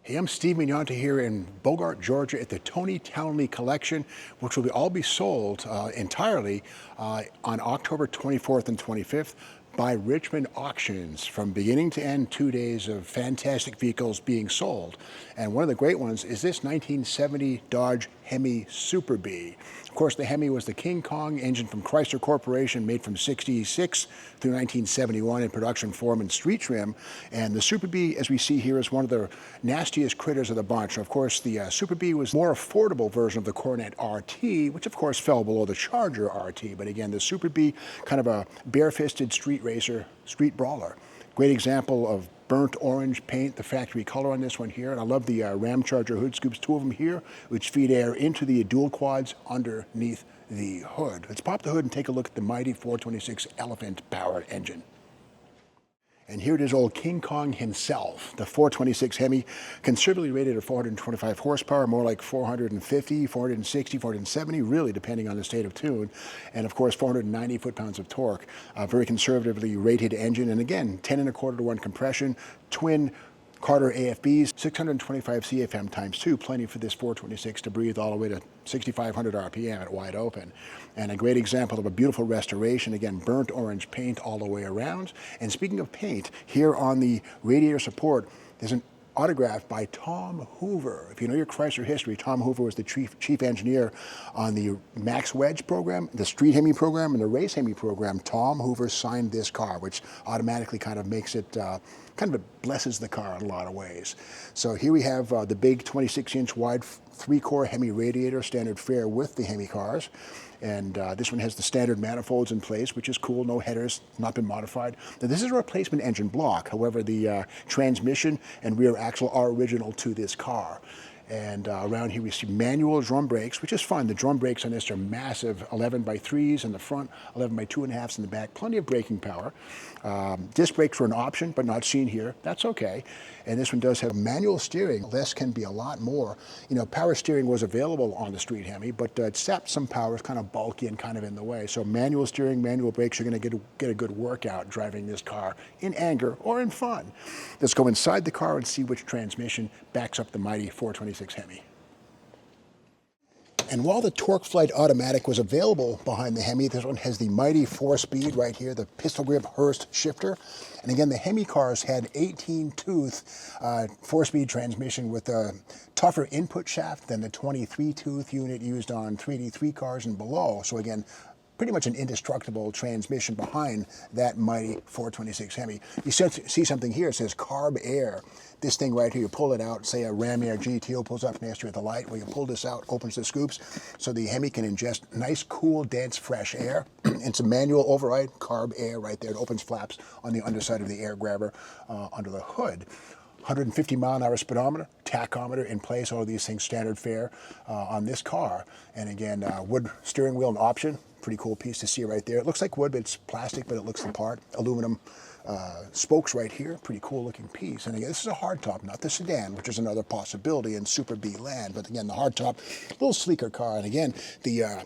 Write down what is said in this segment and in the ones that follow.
Hey, I'm Steve Magnante here in Bogart, Georgia at the Tony Townley Collection, which will all be sold entirely on October 24th and 25th by Richmond Auctions. From beginning to end, 2 days of fantastic vehicles being sold. And one of the great ones is this 1970 Dodge HEMI Super Bee. Of course, the HEMI was the King Kong engine from Chrysler Corporation, made from '66 through 1971 in production form and street trim. And the Super Bee, as we see here, is one of the nastiest critters of the bunch. Of course, the Super Bee was a more affordable version of the Coronet RT, which of course fell below the Charger RT. But again, the Super Bee, kind of a bare-fisted street racer, street brawler. Great example of burnt orange paint, the factory color on this one here. And I love the Ramcharger hood scoops, two of them here, which feed air into the dual quads underneath the hood. Let's pop the hood and take a look at the mighty 426 elephant-powered engine. And here it is, old King Kong himself, the 426 HEMI, conservatively rated at 425 horsepower, more like 450, 460, 470, really depending on the state of tune. And of course, 490 foot-pounds of torque. Very conservatively rated engine. And again, 10 1/4 to 1 compression, twin Carter AFBs, 625 CFM times 2, plenty for this 426 to breathe all the way to 6,500 RPM at wide open. And a great example of a beautiful restoration, again, burnt orange paint all the way around. And speaking of paint, here on the radiator support, there's an autograph by Tom Hoover. If you know your Chrysler history, Tom Hoover was the chief engineer on the Max Wedge program, the Street HEMI program, and the Race HEMI program. Tom Hoover signed this car, which automatically kind of makes it, kind of blesses the car in a lot of ways. So here we have the big 26-inch wide 3-core HEMI radiator, standard fare with the HEMI cars. And this one has the standard manifolds in place, which is cool, no headers, not been modified. Now, this is a replacement engine block. However, the transmission and rear axle are original to this car. And around here we see manual drum brakes, which is fun. The drum brakes on this are massive, 11x3s in the front, 11x2.5s in the back, plenty of braking power. Disc brakes were an option, but not seen here. That's okay. And this one does have manual steering. Less can be a lot more. You know, power steering was available on the Street HEMI, but it sapped some power. It's kind of bulky and kind of in the way. So manual steering, manual brakes, you're going to get a good workout driving this car in anger or in fun. Let's go inside the car and see which transmission backs up the mighty 426 HEMI. And while the Torque Flight automatic was available behind the HEMI, this one has the mighty 4-speed right here, the pistol grip Hurst shifter. And again, the HEMI cars had 18-tooth 4-speed transmission with a tougher input shaft than the 23-tooth unit used on 3D3 cars and below. So again, pretty much an indestructible transmission behind that mighty 426 HEMI. You see something here, it says carb air. This thing right here, you pull it out, say a Ram Air GTO pulls up next to you at the light, where you pull this out, opens the scoops, so the HEMI can ingest nice, cool, dense, fresh air. It's a manual override, carb air right there. It opens flaps on the underside of the air grabber under the hood. 150 mile an hour speedometer, tachometer in place, all of these things standard fare on this car. And again, wood steering wheel an option. Pretty cool piece to see right there. It looks like wood, but it's plastic, but it looks the part. Aluminum spokes right here, pretty cool looking piece. And again, this is a hardtop, not the sedan, which is another possibility in Super Bee land. But again, the hardtop, a little sleeker car. And again, the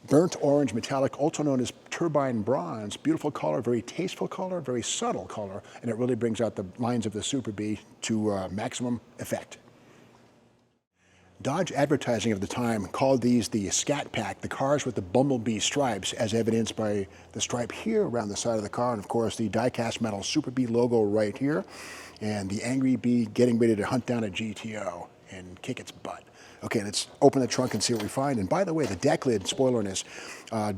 burnt orange metallic, also known as turbine bronze, beautiful color, very tasteful color, very subtle color, and it really brings out the lines of the Super Bee to maximum effect. Dodge advertising of the time called these the Scat Pack, the cars with the bumblebee stripes, as evidenced by the stripe here around the side of the car, and of course the die-cast metal Super Bee logo right here, and the angry bee getting ready to hunt down a GTO and kick its butt. Okay, let's open the trunk and see what we find. And by the way, the deck lid, spoiler on this,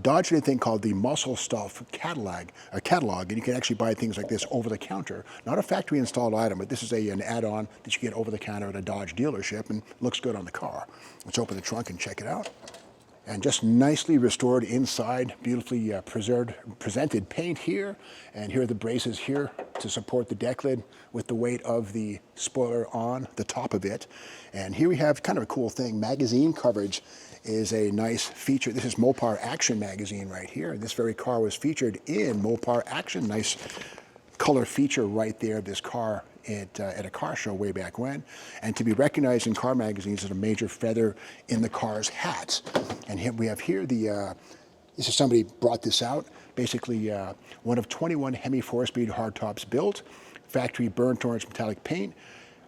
Dodge did a thing called the Muscle Stuff catalog, and you can actually buy things like this over the counter. Not a factory installed item, but this is an add-on that you get over the counter at a Dodge dealership and looks good on the car. Let's open the trunk and check it out. And just nicely restored inside, beautifully presented paint here. And here are the braces here to support the deck lid with the weight of the spoiler on the top of it. And here we have kind of a cool thing. Magazine coverage is a nice feature. This is Mopar Action magazine right here. This very car was featured in Mopar Action. Nice color feature right there of this car at a car show way back when. And to be recognized in car magazines is a major feather in the car's hat. And here we have here this is somebody brought this out. Basically, one of 21 HEMI 4-speed hardtops built, factory burnt orange metallic paint,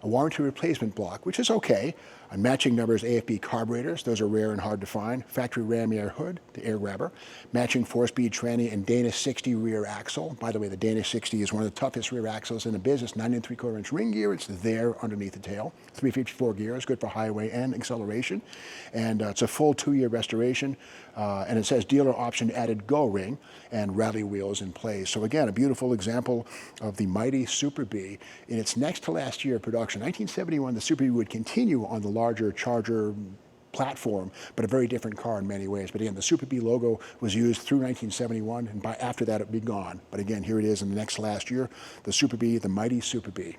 a warranty replacement block, which is okay, matching numbers AFB carburetors, those are rare and hard to find, factory ram air hood, the air grabber, matching 4-speed tranny and Dana 60 rear axle. By the way, the Dana 60 is one of the toughest rear axles in the business, 9 3/4 inch ring gear, it's there underneath the tail, 354 gears, good for highway and acceleration, and it's a full 2-year restoration, and it says dealer option added go ring and rally wheels in place. So again, a beautiful example of the mighty Super Bee in its next to last year of production. 1971, the Super Bee would continue on the larger Charger platform, but a very different car in many ways. But again, the Super Bee logo was used through 1971, and after that it would be gone. But again, here it is in the next last year, the Super Bee, the mighty Super Bee.